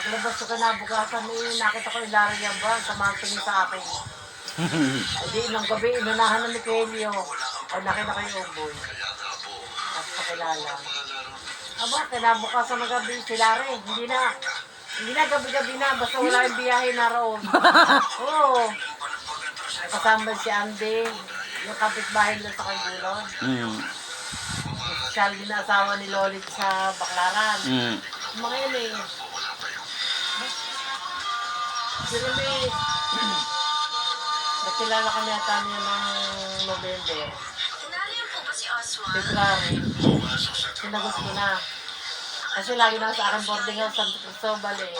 Paglabas ko kinabukasan nakita ko yung Larian ba, samanting sa akin. Hindi, nung gabi, inunahan na ni Kelio. O nakita ko yung uboy. At pakilala. Aba, kinabukasan ng gabi, si Larry, hindi na gabi-gabi na, basta wala yung biyahe na roon. Oo. Kasama si Andy, yung kapitbahay nila sa Kagulon. Shalvin na asawa ni Lolit sa Baclaran. Mga yun eh. Pero may, nakilala kami ata niya ng November. February. Sinagot ko na. Kasi lagi na sa akin boarding house sa Cristobal eh.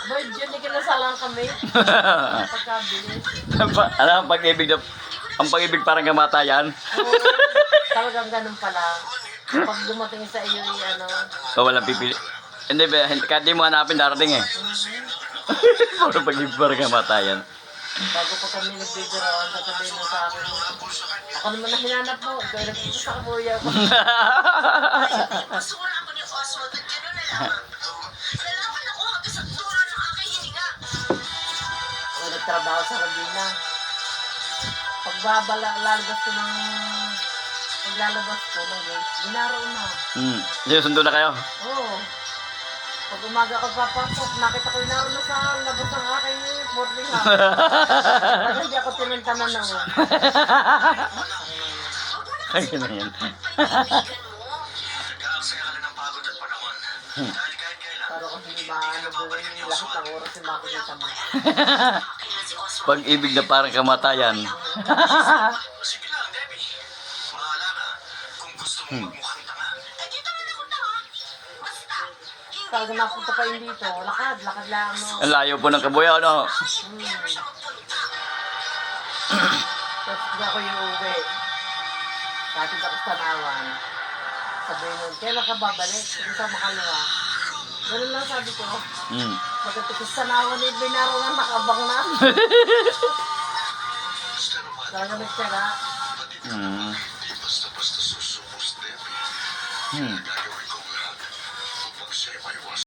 Boy, yun ni kinasalang kami. Pagkabilis. Ano ang pag-ibig na, ang pag-ibig parang kamatayan? Oo, talagang ganun pala. Pag dumating sa iyo ano. O walang pipili. Hindi ba, kahit di mo hanapin darating eh. Parang pag-ibig parang kamatayan. Bago pa kami nagbibiroan, sasabihin mo sa akin, ako naman na hinanap mo, ikaw yung nagpito sa kabuya ko. Gusto ko na ako ni Oswald at gano'n na lang. Nalaman ako hanggang sa dulo ng aking hininga. Ako nagtrabaho sa Rabina. Lalabas ko ng, paglalabas ko ng gate, ginaro na. Sinusundo na kayo? Oo. Pag umaga ko papasok, nakita ko ginaro na sa labas ng aking boarding house. Pag hindi ako tinantanan na mo. Kaya na yan. Para kung hindi maano gawin lahat ng oras yung makikita mo. Pag-ibig na parang kamatayan. Sige lang, Debbie. Mahala ka kung gusto mo magmukhang tanga. Eh, dito na ako tanga. Basta, hindi Talaga napunta pa yun dito, lakad lang no. Ang layo po ng kabuya, ano? never siya magpunta. Tapos hindi ako yung uwi. Dati ako sa Tanawan. Sabi nun, kailan ka babalik? Sige sa makalawa. Ganun lang sabi ko. Pagkatapos sa Tanawan, binaro na nakabang na. Talaga nagtyaga. Basta-basta susubos, Debbie. Gagawin ko lahat upang siya'y maiwas.